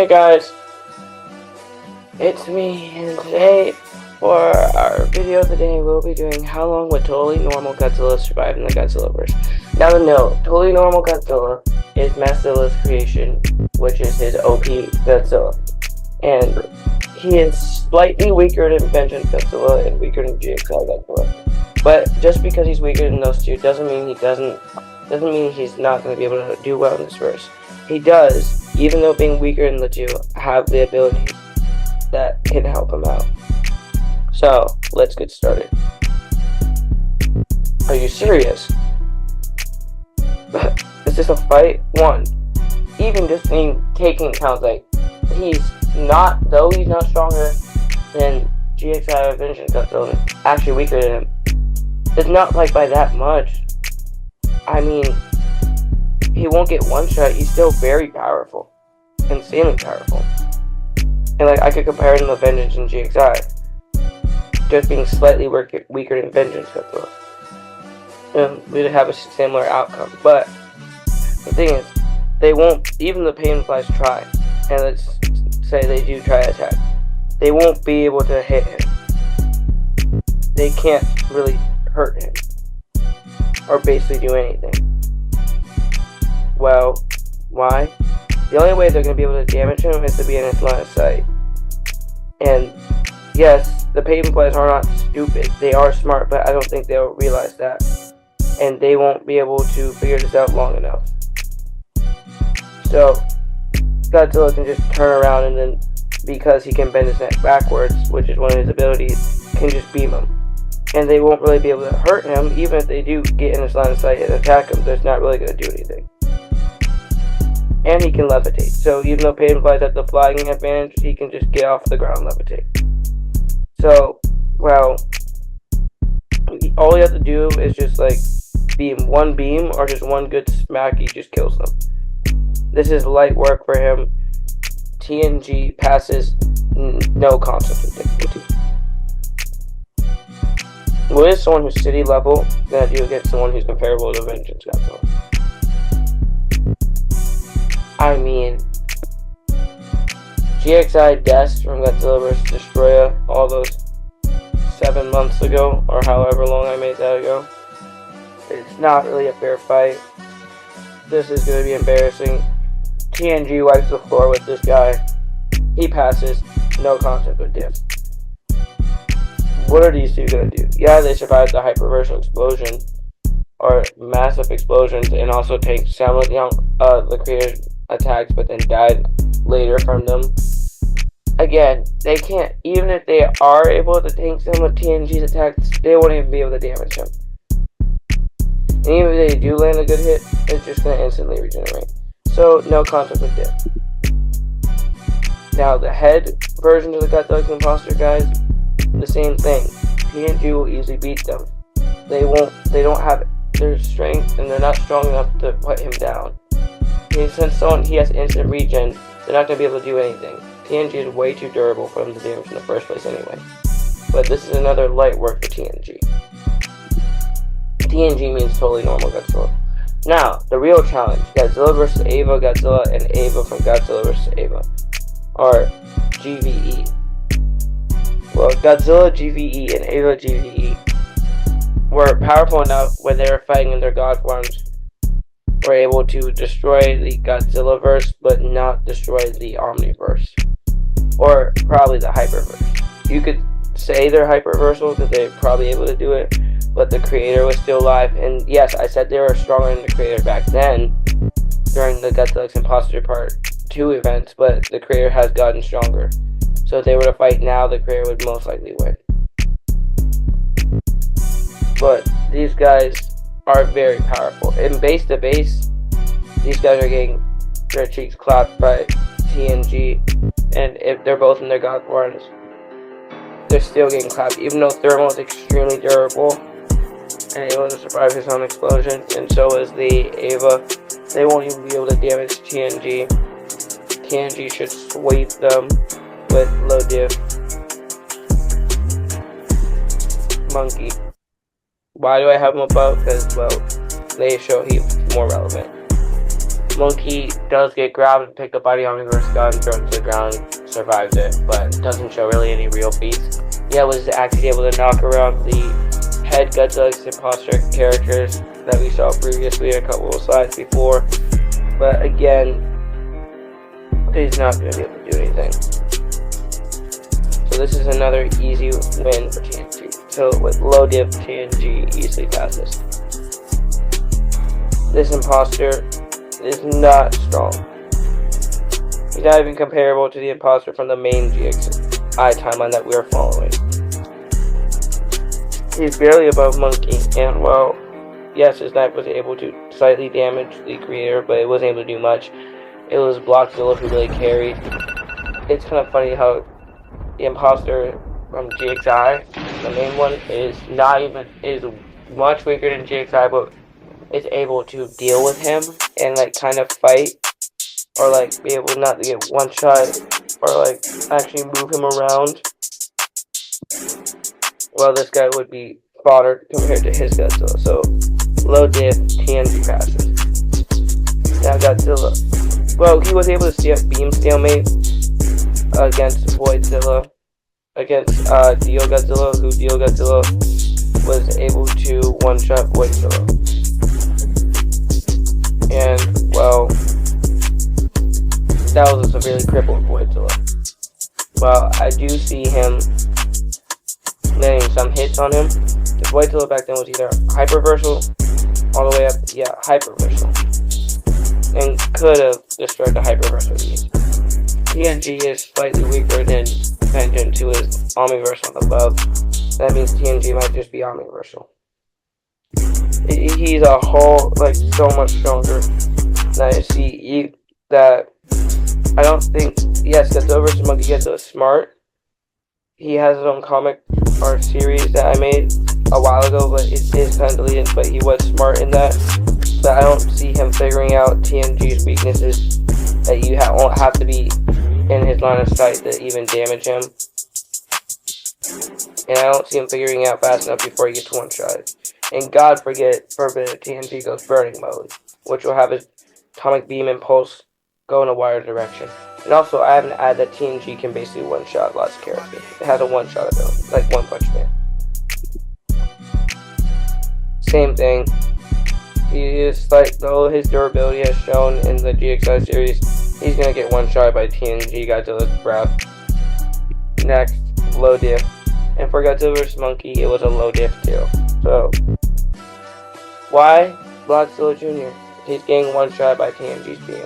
Hey guys, it's me, and today, for our video of the day, we'll be doing how long would totally normal Godzilla survive in the Godzillaverse. Now to know, totally normal Godzilla is Massilla's creation, which is his OP Godzilla. And he is slightly weaker than Vengeance Godzilla and weaker than GXI Godzilla. But just because he's weaker than those two doesn't mean he's not going to be able to do well in this verse. He does, even though being weaker than the two, have the abilities that can help him out. So, let's get started. Are you serious? Is this a fight? One, even just taking account, like, he's not stronger than GXI or Vengeance Godzilla, actually weaker than him. It's not like by that much. I mean, he won't get one shot. He's still very powerful, insanely powerful. And like I could compare him to Vengeance and GXI, just being slightly weaker than Vengeance Godzilla, and we'd have a similar outcome. But the thing is, they won't. Even the Painflies try, and let's say they do try to attack, they won't be able to hit him. They can't really hurt him or basically do anything. Well, why? The only way they're going to be able to damage him is to be in his line of sight. And yes, the Painflies are not stupid. They are smart, but I don't think they'll realize that. And they won't be able to figure this out long enough. So, Godzilla can just turn around and then, because he can bend his neck backwards, which is one of his abilities, can just beam him. And they won't really be able to hurt him. Even if they do get in his line of sight and attack him, they're not really going to do anything. And he can levitate. So even though Painflies has the flying advantage, he can just get off the ground and levitate. So, well, all you have to do is just like beam one beam or just one good smack, he just kills them. This is light work for him. TNG passes no concept of difficulty. What is someone who's city level gonna do against someone who's comparable to Vengeance Godzilla? I mean, GXI deaths from Godzilla vs. Destroya all those 7 months ago, or however long I made that ago. It's not really a fair fight. This is going to be embarrassing. TNG wipes the floor with this guy. He passes, no concept with diff. What are these two going to do? Yeah, they survived the hyperversal explosion, or massive explosions, and also take some of the creator's attacks, but then died later from them. Again, they can't, even if they are able to tank some of TNG's attacks, they won't even be able to damage him. And even if they do land a good hit, it's just going to instantly regenerate. So, no concept with diff. Now, the head version of the Godzilla Imposter guys, the same thing. TNG will easily beat them. They don't have their strength, and they're not strong enough to put him down. Since he has instant regen, they're not going to be able to do anything. TNG is way too durable for them to damage in the first place anyway. But this is another light work for TNG. TNG means totally normal Godzilla. Now, the real challenge, Godzilla vs. Eva Godzilla and Eva from Godzilla vs. Eva. Or GVE. Well, Godzilla GVE and Eva GVE were powerful enough when they were fighting in their god forms, were able to destroy the Godzillaverse, but not destroy the Omniverse. Or probably the Hyperverse. You could say they're hyperversal because they're probably able to do it, but the creator was still alive. And yes, I said they were stronger than the creator back then, during the Godzilla Imposter Part 2 events, but the creator has gotten stronger. So if they were to fight now, the creator would most likely win. But these guys are very powerful. In base to base, these guys are getting their cheeks clapped by TNG, and if they're both in their god forms, they're still getting clapped, even though Thermal is extremely durable and able to survive his own explosion, and so is the Eva. They won't even be able to damage TNG. TNG should sweep them with low diff. Monkey. Why do I have him above? Because, well, they show he's more relevant. Monkey does get grabbed and picked up by the Omniverse God and thrown to the ground, survives it, but doesn't show really any real feats. Yeah, was actually able to knock around the head Godzilla imposter characters that we saw previously a couple of slides before, but again, he's not going to be able to do anything. So this is another easy win for TNG. So with low diff, TNG easily passes. This imposter is not strong. He's not even comparable to the imposter from the main GXI timeline that we are following. He's barely above Monkey, and well, yes, his knife was able to slightly damage the creator, but it wasn't able to do much. It was Blockzilla who really carried. It's kind of funny how the imposter from GXI, the main one, is much weaker than GXI, but is able to deal with him and like kind of fight, or like be able not to get one shot, or like actually move him around. Well, this guy would be fodder compared to his Godzilla. So low diff, TNG passes. Now Godzilla. Well, he was able to beam stalemate against Voidzilla, against Dio Godzilla, who Dio Godzilla was able to one-shot Voidzilla. And, well, that was a severely crippled Voidzilla. Well, I do see him landing some hits on him. The Voidzilla back then was either Hyperversal all the way up, Hyperversal, and could have destroyed the Hyperversal beams. TNG is slightly weaker than Vengeance, who is Omniversal above. That means TNG might just be Omniversal. He's a whole, like, so much stronger. Now you see that I don't think, yes, Godzilla vs. Monkey Godzilla is smart. He has his own comic or series that I made a while ago, but it is kind of deleted, but he was smart in that. But I don't see him figuring out TNG's weaknesses that you won't have to be in his line of sight to even damage him. And I don't see him figuring out fast enough before he gets one-shot. And God forbid TNG goes burning mode, which will have his atomic beam and pulse go in a wider direction. And also, I haven't added that TNG can basically one-shot lots of characters. It has a one-shot ability, like One Punch Man. Same thing. He is like, though his durability has shown in the GXI series, he's gonna get one-shot by TNG Godzilla's breath. Next, low diff. And for Godzilla vs. Monkey, it was a low diff too. So, why Blockzilla Jr.? He's getting one-shot by TNG's beam.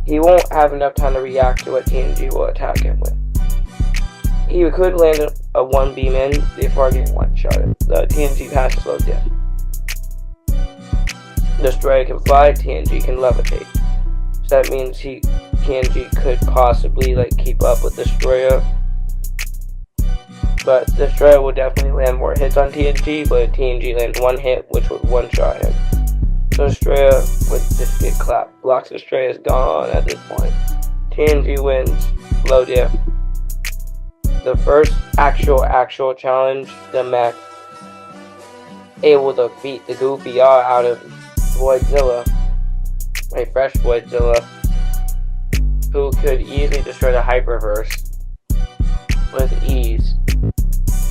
He won't have enough time to react to what TNG will attack him with. He could land a one beam in before getting one-shot. The TNG passes low diff. Destroyer can fly, TNG can levitate. So that means TNG could possibly like keep up with Destroyer. But Destroyer will definitely land more hits on TNG, but TNG lands one hit, which would one-shot him. So Destroyer would just get clapped. Blocks Destroyer is gone at this point. TNG wins, low diff. The first actual challenge, the mech able to beat the goofy out of Voidzilla, a fresh Voidzilla, who could easily destroy the Hyperverse with ease.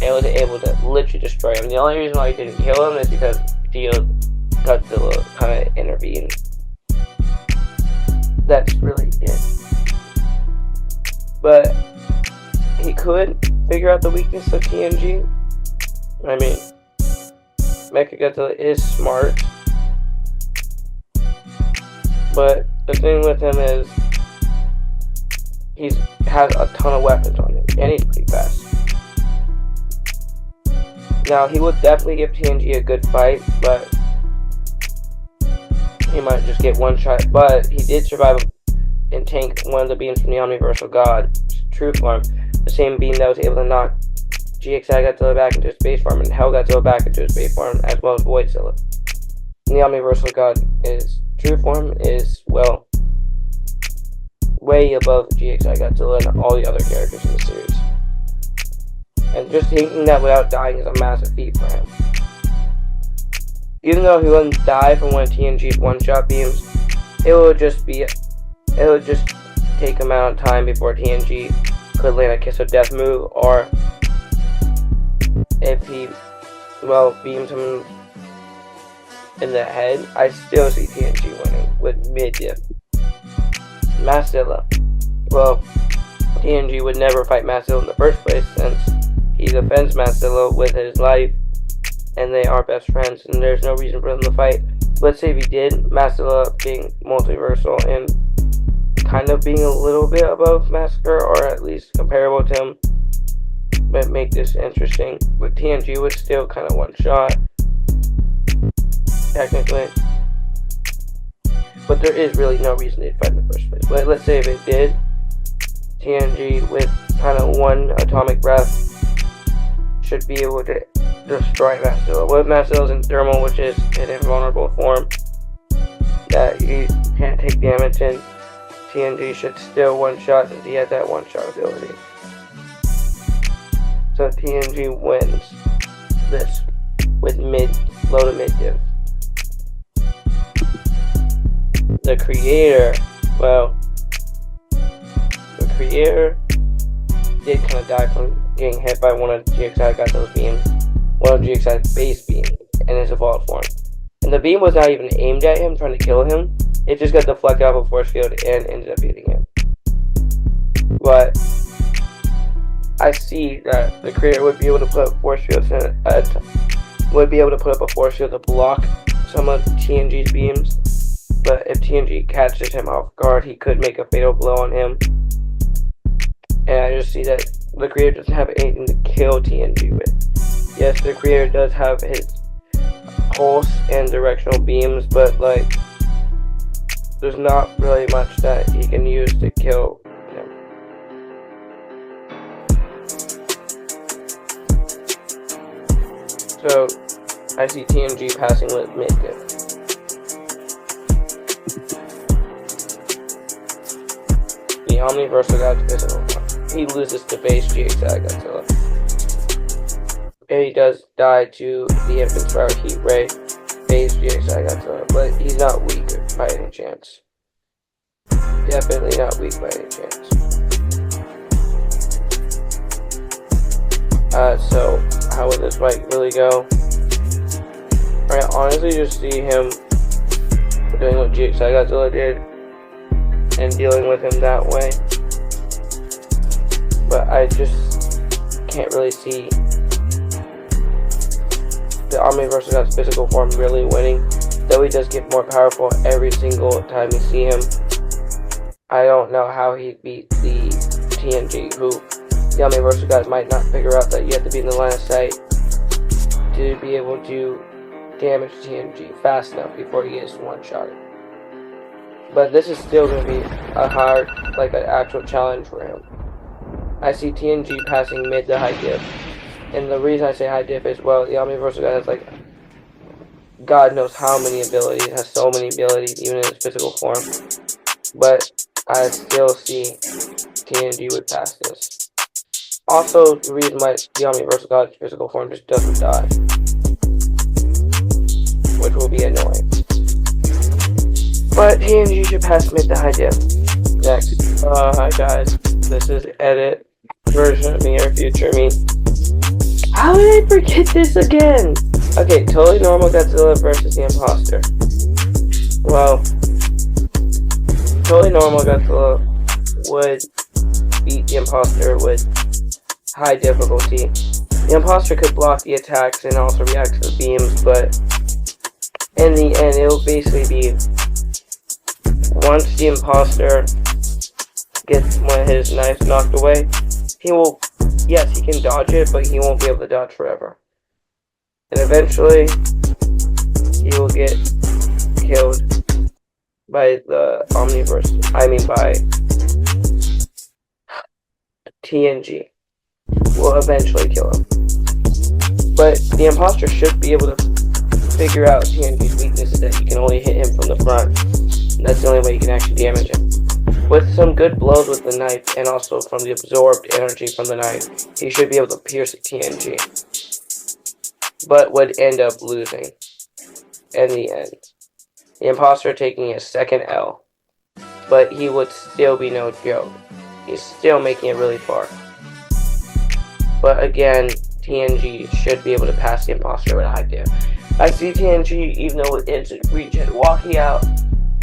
And was able to literally destroy him. The only reason why he didn't kill him is because Godzilla kind of intervened. That's really it. But he could figure out the weakness of TNG. I mean, Mechagodzilla is smart. But the thing with him is he has a ton of weapons on him, and he's pretty fast. Now, he would definitely give TNG a good fight, but he might just get one shot. But he did survive and tank one of the beams from the Omniversal God, True Form, the same beam that was able to knock GXI Godzilla back into his base form and Hell Godzilla back into his base form, as well as Voidzilla. And the Omniversal God True Form is, well, way above GXI Godzilla and all the other characters in the series. And just taking that without dying is a massive feat for him. Even though he wouldn't die from one of TNG's one-shot beams, it would just take amount of time before TNG could land a Kiss of Death move, or if he, beams him in the head, I still see TNG winning with mid-diff. Mastilla. Well, TNG would never fight Mastilla in the first place, since he defends Mastilla with his life, and they are best friends, and there's no reason for them to fight. Let's say if he did, Mastilla being multiversal and kind of being a little bit above Massacre, or at least comparable to him, would make this interesting. But TNG would still kind of one-shot, technically. But there is really no reason they'd fight in the first place. But let's say if it did, TNG with kind of one atomic breath should be able to destroy Mastilla. With Mastilla's in thermal, which is an invulnerable form that you can't take damage in, TNG should still one-shot since he has that one-shot ability. So TNG wins this with low to mid diff. The creator, the creator did kind of die from getting hit by one of GXI Gato's beams, one of GXI's base beams in his evolved form. And the beam was not even aimed at him, trying to kill him. It just got deflected off a force field and ended up hitting him. But I see that the creator would be able to put up force fields would be able to put up a force field to block some of TNG's beams. But if TNG catches him off guard, he could make a fatal blow on him. And I just see that the creator doesn't have anything to kill TNG with. Yes, the creator does have his pulse and directional beams, but there's not really much that he can use to kill him. So I see TNG passing with mid-diff. The Omniversal God's physical form. He loses to base GXI Godzilla. And he does die to the Infant Spiral Heat Ray, base GXI Godzilla, but he's not weak by any chance. Definitely not weak by any chance. So how would this fight really go? I honestly just see him doing what GXI Godzilla did and dealing with him that way. But I just can't really see the Omniversal God's physical form really winning, though he does get more powerful every single time you see him. I don't know how he beat the TNG, who the Omniversal Gods might not figure out that you have to be in the line of sight to be able to damage TNG fast enough before he gets one-shot. But this is still going to be a hard, an actual challenge for him. I see TNG passing mid to high diff. And the reason I say high diff is, the Omniversal God has God knows how many abilities, has so many abilities, even in its physical form. But I still see TNG would pass this. Also, the reason why the Omniversal God's physical form just doesn't die, which will be annoying. But TNG should pass mid to high diff. Next. Hi guys. This is edit version of me or future me. How did I forget this again? Okay, totally normal Godzilla versus the Imposter. Totally normal Godzilla would beat the Imposter with high difficulty. The Imposter could block the attacks and also react to the beams, but in the end, it will basically be once the Imposter gets one of his knives knocked away, he can dodge it, but he won't be able to dodge forever. And eventually, he will get killed by the Omniverse. By TNG. Will eventually kill him. But the Imposter should be able to figure out TNG's weakness is that you can only hit him from the front. And that's the only way you can actually damage him. With some good blows with the knife and also from the absorbed energy from the knife, he should be able to pierce TNG. But would end up losing in the end. The imposter taking his second L. But he would still be no joke. He's still making it really far. But again, TNG should be able to pass the imposter with a high diff. I see TNG, even though with instant regen, walking out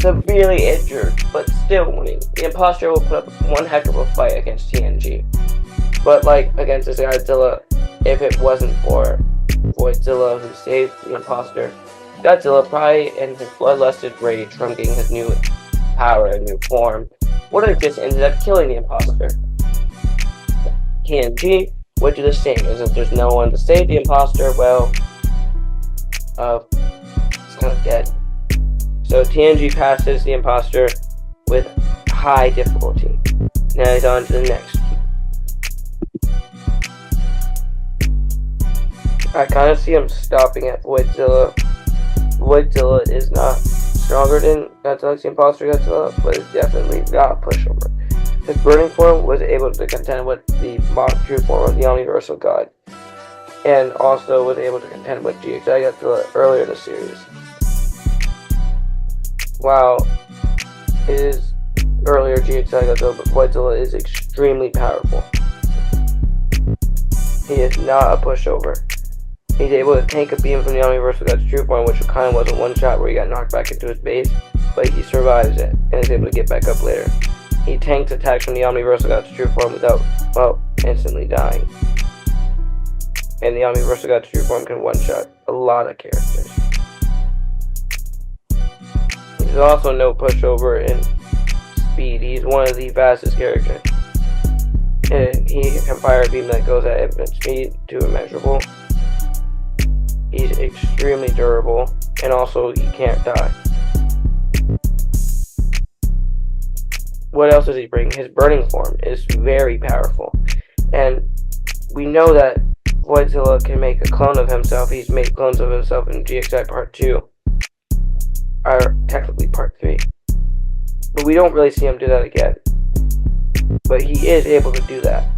severely injured, but still winning. The imposter will put up one heck of a fight against TNG. But like against this Godzilla, if it wasn't for Voidzilla who saved the imposter, Godzilla probably in his bloodlusted rage from getting his new power and new form would have just ended up killing the imposter. TNG would do the same, as if there's no one to save the imposter, well, it's kind of dead. So TNG passes the imposter with high difficulty. Now he's on to the next. I kind of see him stopping at Voidzilla. Voidzilla is not stronger than Godzilla's imposter Godzilla, but it's definitely not a pushover. His burning form was able to contend with the true form of the Omniversal God, and also was able to contend with GXI Godzilla earlier in the series. While his earlier GXI Godzilla, Voidzilla is extremely powerful. He is not a pushover. He's able to tank a beam from the Omniversal God's true form, which kind of was a one-shot where he got knocked back into his base, but he survives it and is able to get back up later. He tanks attacks from the Omniversal God's true form without, well, instantly dying. And the Omniversal God's true form can one-shot a lot of characters. He's also no pushover in speed. He's one of the fastest characters. And he can fire a beam that goes at infinite speed to immeasurable. He's extremely durable, and also he can't die. What else does he bring? His burning form is very powerful, and we know that Voidzilla can make a clone of himself. He's made clones of himself in GXI Part 2, or technically Part 3, but we don't really see him do that again. But he is able to do that.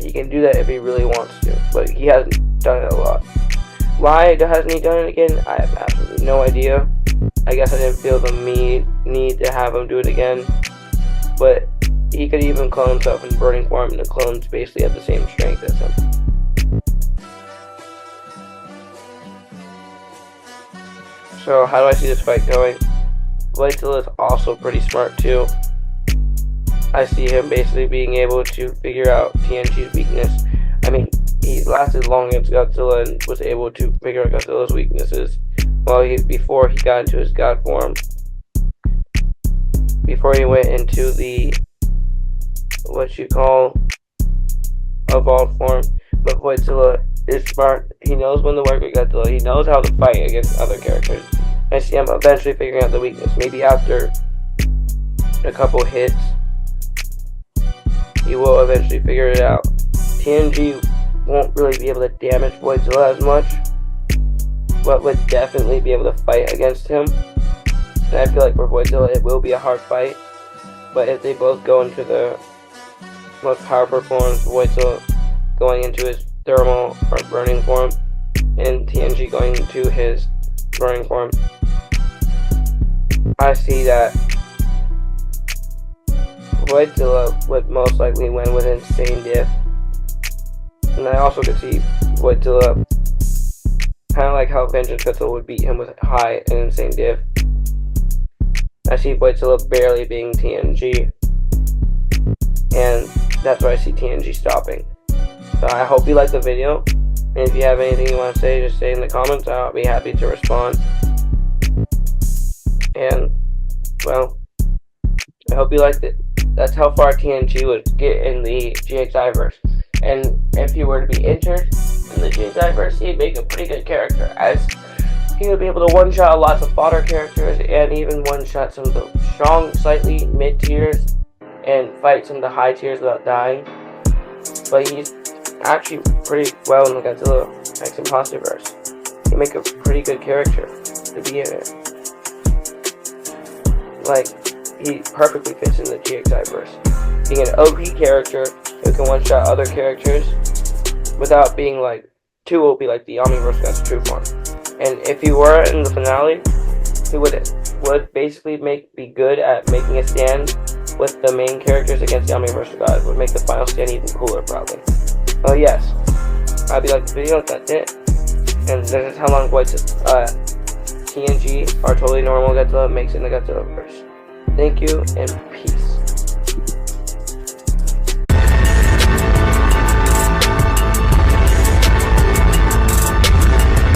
He can do that if he really wants to, but he hasn't done it a lot. Why hasn't he done it again? I have absolutely no idea. I guess I didn't feel the need to have him do it again. But he could even clone himself in burning form, and the clones basically have the same strength as him. So how do I see this fight going? Voidzilla is also pretty smart too. I see him basically being able to figure out TNG's weakness. I mean, he lasted long against Godzilla and was able to figure out Godzilla's weaknesses before he got into his God form. Before he went into the evolved form. But Voidzilla is smart. He knows when to work with Godzilla. He knows how to fight against other characters. I see him eventually figuring out the weakness. Maybe after a couple hits, he will eventually figure it out. TNG won't really be able to damage Voidzilla as much, but would definitely be able to fight against him. And I feel like for Voidzilla it will be a hard fight, but if they both go into the most powerful forms, Voidzilla going into his thermal or burning form, and TNG going into his burning form, I see that Voidzilla would most likely win with insane diff. And I also could see Voidzilla, kind of like how Vengeance Godzilla would beat him with high and insane diff. I see Voidzilla barely being TNG, and that's why I see TNG stopping. So I hope you liked the video, and if you have anything you want to say, just say in the comments. I'll be happy to respond. And, well, I hope you liked it. That's how far TNG would get in the GXI-verse. And if he were to be entered in the GXI-verse, he'd make a pretty good character, as he would be able to one-shot lots of fodder characters, and even one-shot some of the strong, slightly mid-tiers, and fight some of the high tiers without dying. But he's actually pretty well in the Godzilla X Imposterverse. He'd make a pretty good character to be in it. Like, he perfectly fits in the GXI-verse. Being an OP character who can one-shot other characters without being like too OP like the Omniverse God's true form. And if he were in the finale, he would basically be good at making a stand with the main characters against the Omniverse God. Would make the final stand even cooler, probably. Oh yes, I hope you liked the video. That's it. And this is how long White's TNG are totally normal Godzilla makes in the Godzilla verse. Thank you and peace.